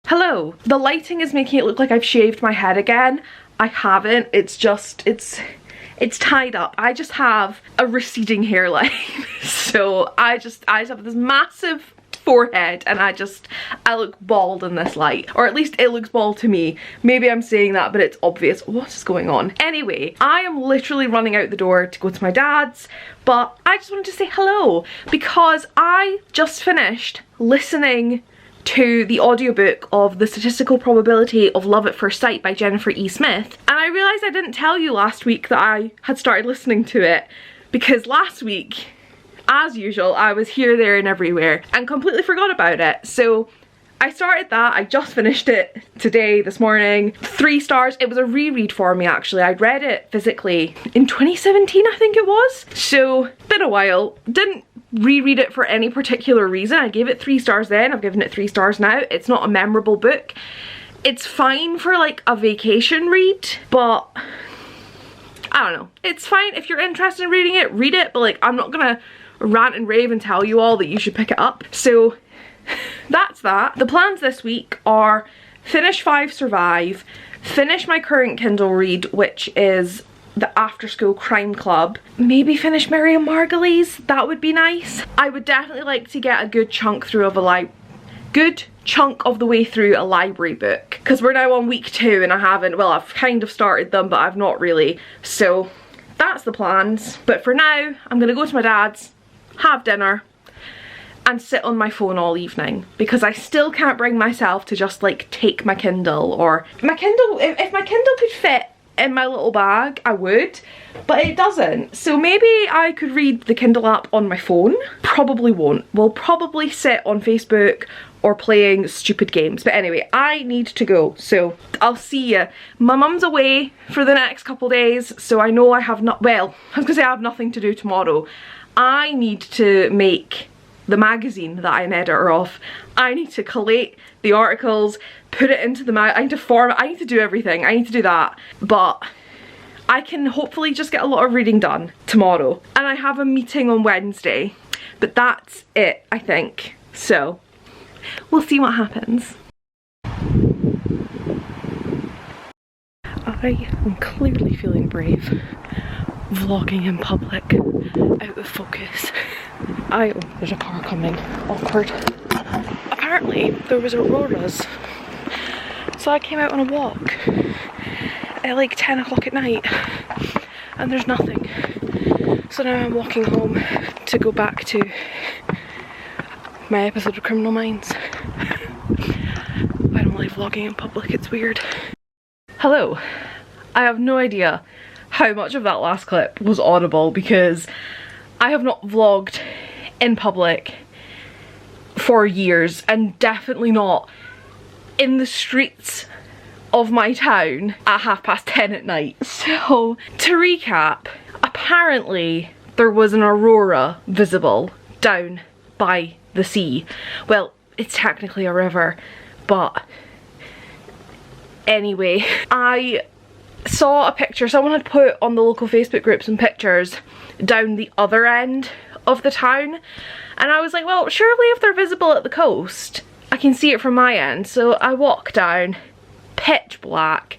Hello. The lighting is making it look like I've shaved my head again. I haven't. It's tied up. I just have a receding hairline. So I just have this massive forehead and I look bald in this light, or at least it looks bald to me. Maybe I'm saying that, but it's obvious. What is going on? Anyway, I am literally running out the door to go to my dad's, but I just wanted to say hello because I just finished listening to the audiobook of The Statistical Probability of Love at First Sight by Jennifer E. Smith, and I realised I didn't tell you last week that I had started listening to it, because last week, as usual, I was here, there and everywhere and completely forgot about it. So I started that. I just finished it today, this morning. 3 stars. It was a reread for me, actually. I'd read it physically in 2017, I think it was. So, been a while. Didn't reread it for any particular reason. I gave it 3 stars then. I've given it 3 stars now. It's not a memorable book. It's fine for like a vacation read, but I don't know. It's fine if you're interested in reading it, read it, but like I'm not gonna rant and rave and tell you all that you should pick it up. So that's that. The plans this week are finish 5 Survive, finish my current Kindle read, which is the After School Crime Club, maybe finish Miriam Margolyes. That would be nice. I would definitely like to get a good chunk of the way through a library book, because we're now on week 2 and I haven't, well, I've kind of started them but I've not really. So that's the plans. But for now I'm gonna go to my dad's, have dinner and sit on my phone all evening, because I still can't bring myself to just like take my Kindle, or my Kindle, if my Kindle could fit in my little bag I would, but it doesn't. So maybe I could read the Kindle app on my phone. Probably won't. We'll probably sit on Facebook or playing stupid games. But anyway, I need to go, so I'll see ya. My mum's away for the next couple days, so I know I have not, well, I was gonna say I have nothing to do tomorrow. I need to make the magazine that I'm editor of. I need to collate the articles, put it into the I need to form it, I need to do everything, I need to do that. But I can hopefully just get a lot of reading done tomorrow. And I have a meeting on Wednesday, but that's it, I think. So, we'll see what happens. I am clearly feeling brave. Vlogging in public, out of focus. Oh, there's a car coming. Awkward. Apparently, there was auroras. So I came out on a walk at like 10 o'clock at night and there's nothing. So now I'm walking home to go back to my episode of Criminal Minds. I don't like vlogging in public, it's weird. Hello. I have no idea how much of that last clip was audible, because I have not vlogged in public for years, and definitely not in the streets of my town at 10:30 at night. So to recap, apparently there was an aurora visible down by the sea. Well, it's technically a river, but anyway, I saw a picture someone had put on the local Facebook group, some pictures down the other end of the town, and I was like, well, surely if they're visible at the coast I can see it from my end. So I walked down, pitch black,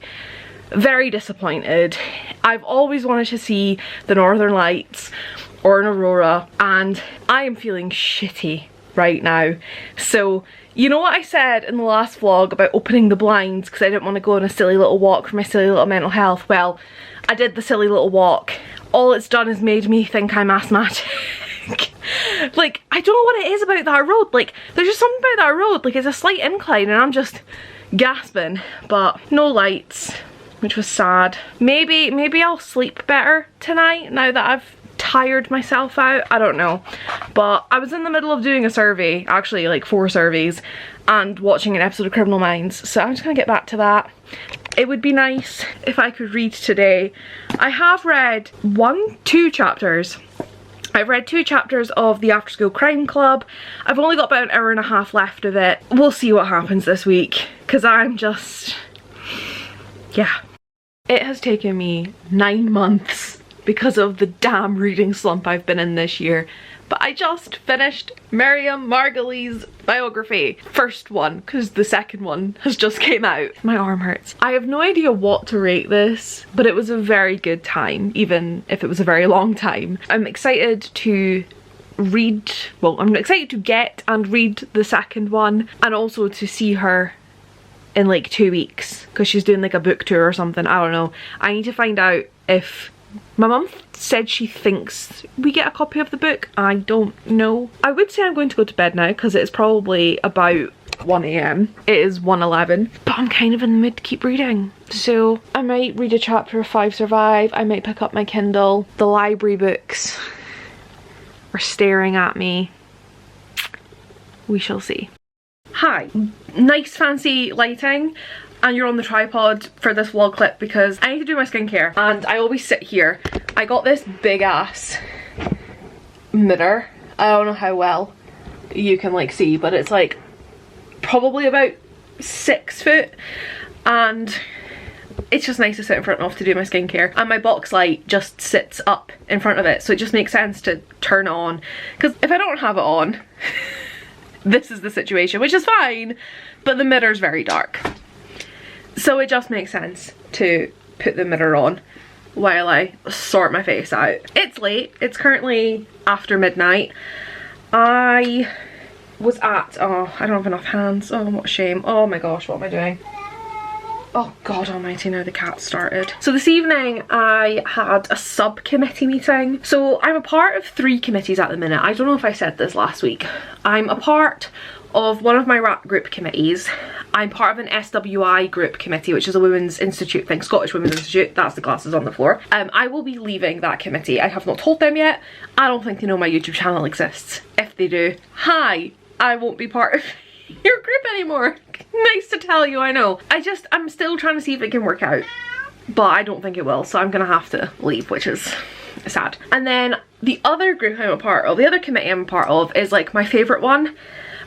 very disappointed. I've always wanted to see the Northern Lights or an aurora, and I am feeling shitty right now. So you know what I said in the last vlog about opening the blinds because I didn't want to go on a silly little walk for my silly little mental health? Well, I did the silly little walk. All it's done is made me think I'm asthmatic. Like, I don't know what it is about that road. Like, there's just something about that road. Like, it's a slight incline and I'm just gasping. But no lights, which was sad. Maybe I'll sleep better tonight now that I've tired myself out. I don't know. But I was in the middle of doing a survey, actually like 4 surveys, and watching an episode of Criminal Minds, so I'm just gonna get back to that. It would be nice if I could read today. I have read 2 chapters. I've read 2 chapters of the After School Crime Club. I've only got about an hour and a half left of it. We'll see what happens this week, because I'm just, yeah. It has taken me 9 months because of the damn reading slump I've been in this year. but I just finished Miriam Margolyes's biography. First one, because the second one has just came out. My arm hurts. I have no idea what to rate this, but it was a very good time, even if it was a very long time. I'm excited to read, well, I'm excited to get and read the second one, and also to see her in like 2 weeks, because she's doing like a book tour or something. I don't know. I need to find out if my mum said she thinks we get a copy of the book. I don't know. I would say I'm going to go to bed now because it's probably about 1 AM. It is 1:11, but I'm kind of in the mood to keep reading. So I might read a chapter of 5 Survive. I might pick up my Kindle. The library books are staring at me. We shall see. Hi. Nice fancy lighting, and you're on the tripod for this vlog clip because I need to do my skincare, and I always sit here. I got this big ass mirror. I don't know how well you can like see, but it's like probably about 6 foot, and it's just nice to sit in front of to do my skincare. And my box light just sits up in front of it, so it just makes sense to turn it on, because if I don't have it on this is the situation, which is fine, but the mirror's very dark. So it just makes sense to put the mirror on while I sort my face out. It's late. It's currently after midnight. I was at, oh, I don't have enough hands. Oh, what a shame. Oh my gosh, what am I doing? Oh God almighty, now the cat started. So this evening I had a subcommittee meeting. So I'm a part of 3 committees at the minute. I don't know if I said this last week. I'm a part of one of my rap group committees. I'm part of an SWI group committee, which is a women's institute thing, Scottish Women's Institute. That's the glasses on the floor. I will be leaving that committee. I have not told them yet. I don't think they know my YouTube channel exists. If they do, hi, I won't be part of your group anymore. Nice to tell you, I know. I'm still trying to see if it can work out, but I don't think it will, so I'm gonna have to leave, which is sad. And then the other group I'm a part of, the other committee I'm a part of, is like my favourite one.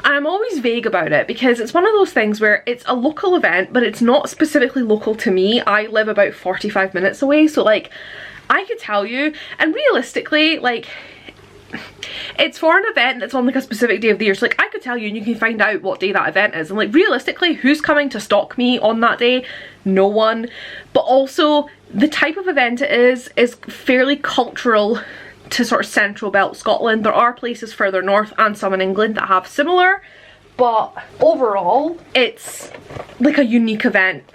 And I'm always vague about it because it's one of those things where it's a local event, but it's not specifically local to me. I live about 45 minutes away, so like I could tell you, and realistically, like, it's for an event that's on like a specific day of the year, so like I could tell you and you can find out what day that event is, and like realistically, who's coming to stalk me on that day? No one. But also the type of event it is fairly cultural to sort of central belt Scotland. There are places further north and some in England that have similar, but overall it's like a unique event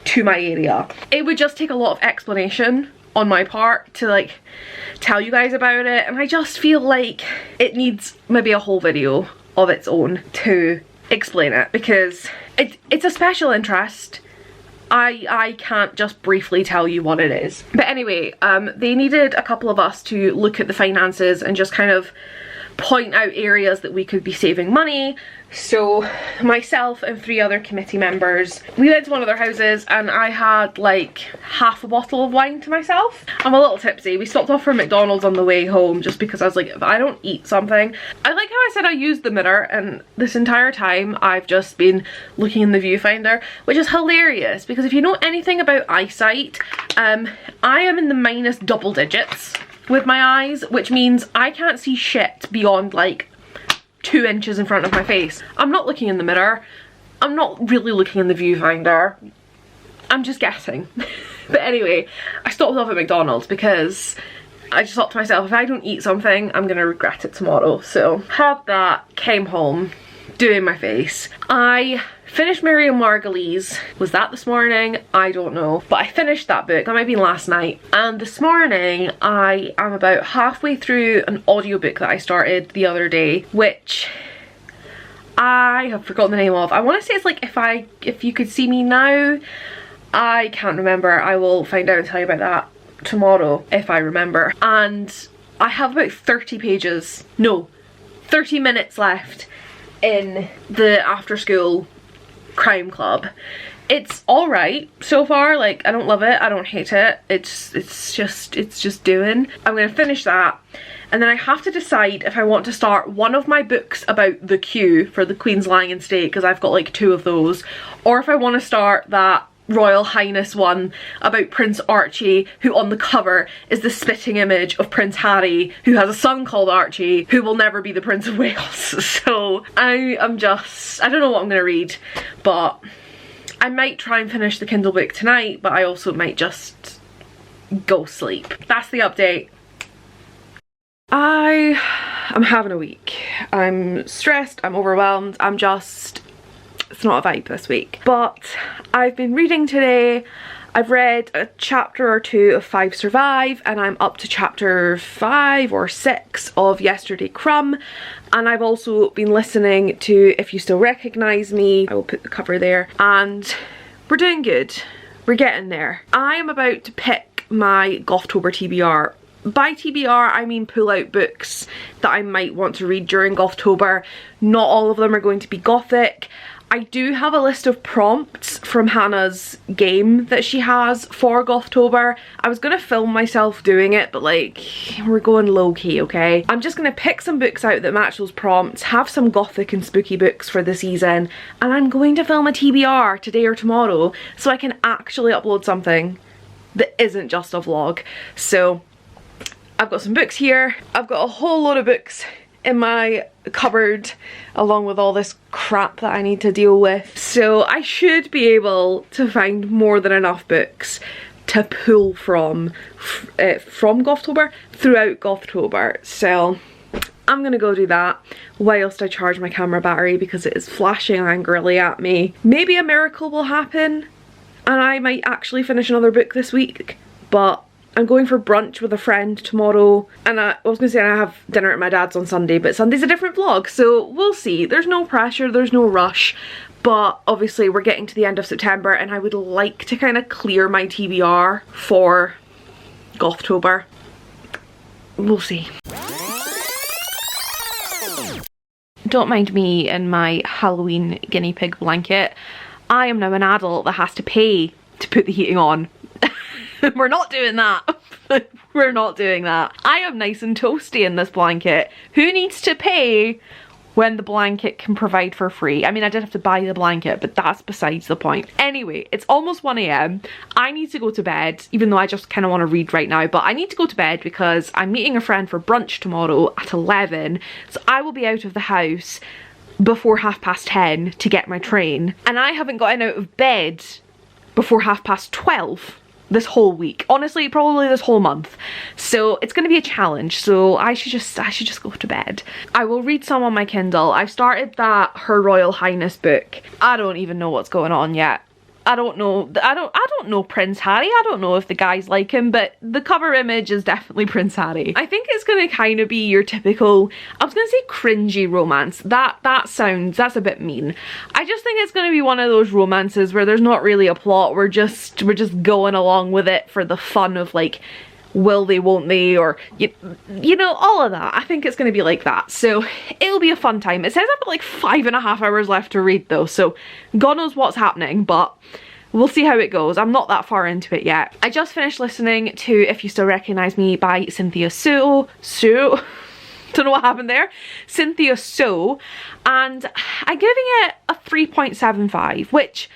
to my area. It would just take a lot of explanation on my part to like tell you guys about it, and I just feel like it needs maybe a whole video of its own to explain it, because it's a special interest. I can't just briefly tell you what it is. But anyway, they needed a couple of us to look at the finances and just kind of point out areas that we could be saving money. So myself and 3 other committee members, we went to one of their houses and I had like half a bottle of wine to myself. I'm a little tipsy. We stopped off for McDonald's on the way home just because I was like, if I don't eat something. I like how I said I used the mirror, and this entire time I've just been looking in the viewfinder, which is hilarious because if you know anything about eyesight, I am in the minus double digits with my eyes, which means I can't see shit beyond like 2 inches in front of my face. I'm not looking in the mirror. I'm not really looking in the viewfinder. I'm just guessing. But anyway, I stopped off at McDonald's because I just thought to myself, if I don't eat something, I'm gonna regret it tomorrow. So had that, came home, doing my face. I finished Miriam Margolyes. Was that this morning? I don't know. But I finished that book. That might have been last night. And this morning I am about halfway through an audiobook that I started the other day, which I have forgotten the name of. I want to say it's like If You Could See Me Now. I can't remember. I will find out and tell you about that tomorrow if I remember. And I have about 30 pages, no, 30 minutes left in the after school crime club. It's all right so far. Like, I don't love it, I don't hate it. It's just doing. I'm gonna finish that, and then I have to decide if I want to start one of my books about the queue for the Queen's Lying in State, because I've got like 2 of those, or if I want to start that Royal Highness one about Prince Archie, who on the cover is the spitting image of Prince Harry, who has a son called Archie, who will never be the Prince of Wales. So I don't know what I'm gonna read, but I might try and finish the Kindle book tonight, but I also might just go sleep. That's the update. I am having a week. I'm stressed, I'm overwhelmed, it's not a vibe this week. But I've been reading today. I've read a chapter or two of 5 Survive, and I'm up to chapter 5 or 6 of Yesterday Crumb. And I've also been listening to If You Still Recognise Me. I will put the cover there. And we're doing good. We're getting there. I am about to pick my Gothtober TBR. By TBR, I mean pull out books that I might want to read during Gothtober. Not all of them are going to be gothic. I do have a list of prompts from Hannah's game that she has for Gothtober. I was gonna film myself doing it, but like, we're going low-key, okay? I'm just gonna pick some books out that match those prompts, have some gothic and spooky books for the season, and I'm going to film a TBR today or tomorrow so I can actually upload something that isn't just a vlog. So I've got some books here. I've got a whole load of books in my cupboard along with all this crap that I need to deal with. So I should be able to find more than enough books to pull from Gothtober throughout Gothtober. So I'm gonna go do that whilst I charge my camera battery because it is flashing angrily at me. Maybe a miracle will happen and I might actually finish another book this week, but I'm going for brunch with a friend tomorrow, and I was gonna say I have dinner at my dad's on Sunday, but Sunday's a different vlog, so we'll see. There's no pressure, there's no rush, but obviously we're getting to the end of September and I would like to kind of clear my TBR for Gothtober. We'll see. Don't mind me and my Halloween guinea pig blanket. I am now an adult that has to pay to put the heating on. We're not doing that. We're not doing that. I am nice and toasty in this blanket. Who needs to pay when the blanket can provide for free? I mean, I did have to buy the blanket, but that's besides the point. Anyway, it's almost 1 AM. I need to go to bed, even though I just kind of want to read right now, but I need to go to bed because I'm meeting a friend for brunch tomorrow at 11. So I will be out of the house before 10:30 to get my train. And I haven't gotten out of bed before 12:30. This whole week, honestly, probably this whole month. So it's gonna be a challenge, so I should just go to bed. I will read some on my Kindle. I've started that Her Royal Highness book. I don't even know what's going on yet. I don't know Prince Harry. I don't know if the guys like him, but the cover image is definitely Prince Harry. I think it's gonna kind of be your typical, I was gonna say cringy romance. That's a bit mean. I just think it's gonna be one of those romances where there's not really a plot. We're just going along with it for the fun of like, will they, won't they, or you know, all of that. I think it's gonna be like that, so it'll be a fun time. It says I've got like 5.5 hours left to read though, so God knows what's happening, but we'll see how it goes. I'm not that far into it yet. I just finished listening to If You Still Recognise Me by Cynthia So. Don't know what happened there. Cynthia So, and I'm giving it a 3.75, which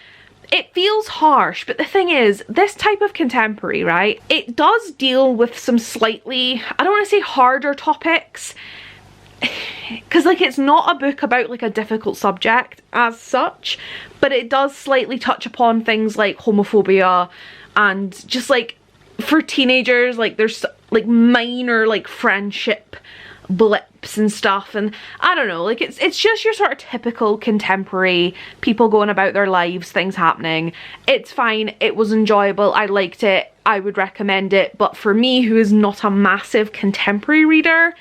it feels harsh, but the thing is, this type of contemporary, right, it does deal with some slightly, I don't want to say harder topics, because like it's not a book about like a difficult subject as such, but it does slightly touch upon things like homophobia and just like for teenagers, like there's like minor like friendship blips and stuff, and I don't know, like it's just your sort of typical contemporary people going about their lives, things happening. It's fine, it was enjoyable, I liked it, I would recommend it, but for me, who is not a massive contemporary reader,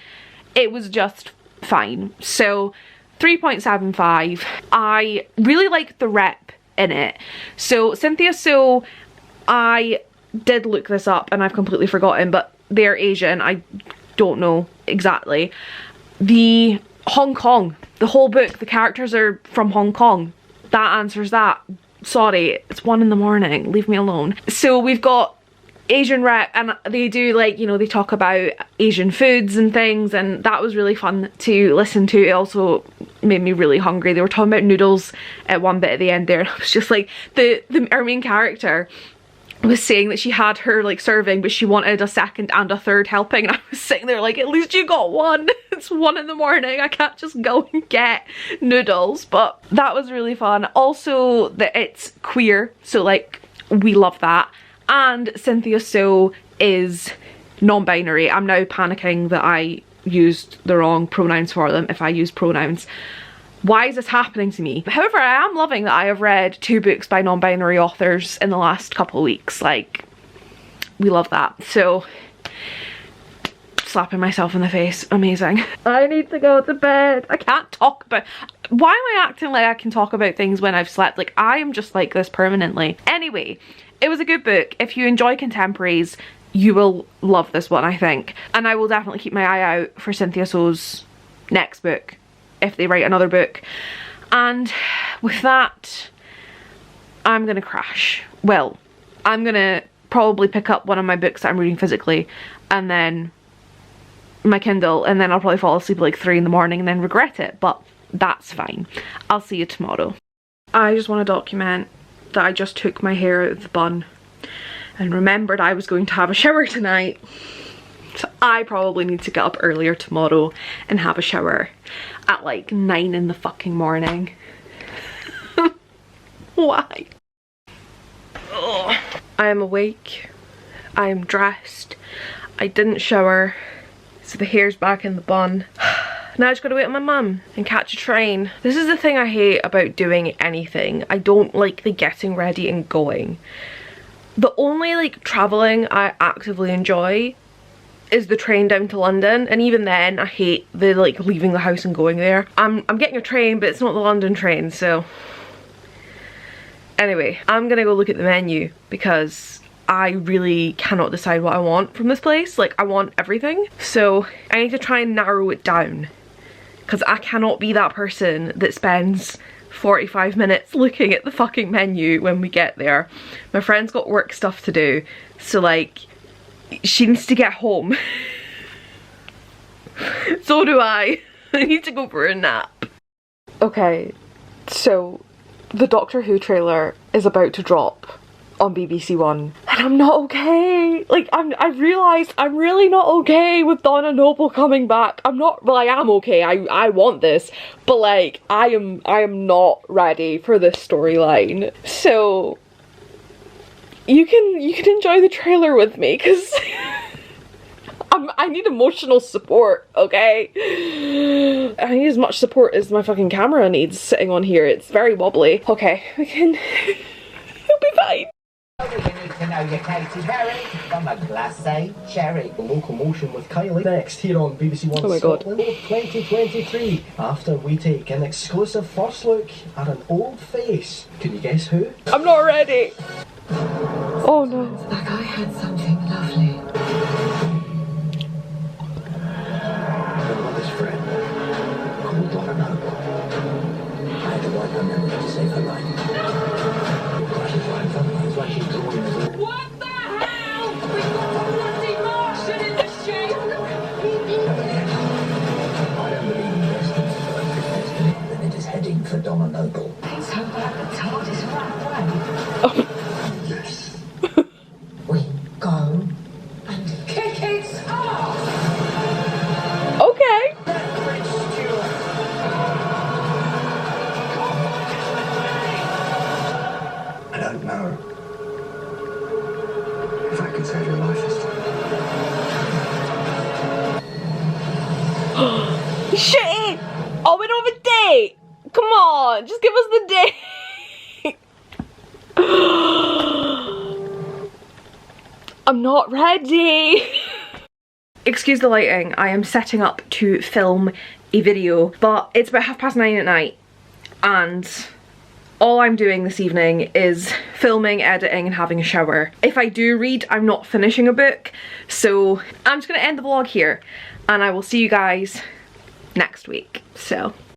it was just fine. So 3.75. I really like the rep in it. So Cynthia So, I did look this up and I've completely forgotten, but they're Asian. I don't know exactly. The Hong Kong, the whole book, the characters are from Hong Kong. That answers that. Sorry, it's 1 in the morning, leave me alone. So we've got Asian rep, and they do like, you know, they talk about Asian foods and things, and that was really fun to listen to. It also made me really hungry. They were talking about noodles at one bit at the end there, and I was just like, our main character was saying that she had her like serving, but she wanted a second and a third helping, and I was sitting there like, at least you got one. It's 1 in the morning, I can't just go and get noodles. But that was really fun. Also that it's queer, so like we love that. And Cynthia So is non-binary. I'm now panicking that I used the wrong pronouns for them if I use pronouns. Why is this happening to me? However, I am loving that I have read 2 books by non-binary authors in the last couple of weeks. Like, we love that. So, slapping myself in the face. Amazing. I need to go to bed. I can't talk about... Why am I acting like I can talk about things when I've slept? Like, I am just like this permanently. Anyway, it was a good book. If you enjoy contemporaries, you will love this one, I think. And I will definitely keep my eye out for Cynthia So's next book, if they write another book. And with that, I'm gonna crash. Well, I'm gonna probably pick up one of my books that I'm reading physically, and then my Kindle, and then I'll probably fall asleep at like 3 in the morning and then regret it, but that's fine. I'll see you tomorrow. I just want to document that I just took my hair out of the bun and remembered I was going to have a shower tonight. So I probably need to get up earlier tomorrow and have a shower at like 9 in the fucking morning. Why? Ugh. I am awake. I am dressed. I didn't shower, so the hair's back in the bun. Now I just gotta wait on my mum and catch a train. This is the thing I hate about doing anything. I don't like the getting ready and going. The only like travelling I actively enjoy is the train down to London, and even then I hate the like leaving the house and going there. I'm getting a train, but it's not the London train, so anyway, I'm gonna go look at the menu because I really cannot decide what I want from this place. Like, I want everything, so I need to try and narrow it down because I cannot be that person that spends 45 minutes looking at the fucking menu when we get there. My friend's got work stuff to do, so like, she needs to get home. So do I. I need to go for a nap. Okay, so the Doctor Who trailer is about to drop on BBC One, and I'm not okay. Like, I've realised I'm really not okay with Donna Noble coming back. I'm not, well, I am okay. I want this, but like, I am not ready for this storyline. So you can enjoy the trailer with me, because I need emotional support, okay? I need as much support as my fucking camera needs sitting on here. It's very wobbly. Okay, we can... It'll be fine. You need to know your Katy Perry from a glacé cherry. Locomotion with Kylie. Next here on BBC One Scotland 2023. After we take an exclusive first look at an old face. Can you guess who? I'm not ready. Oh no. Like I had something lovely. I've got this friend called Donna Noble. I had to wipe her memory to save her life. Like she's drawing as a... What the hell? We've got a bloody Martian in the shape! I don't believe in destiny, then it is heading for Donna Noble. It's so bad the TARDIS ran away. Yes. We go and kick its ass! Okay. I don't know if I can save your life this time. Shit! Oh, we don't have a date! Come on, just give us the date! I'm not ready! Excuse the lighting, I am setting up to film a video, but it's about 9:30 at night, and all I'm doing this evening is filming, editing, and having a shower. If I do read, I'm not finishing a book, so I'm just gonna end the vlog here, and I will see you guys next week. So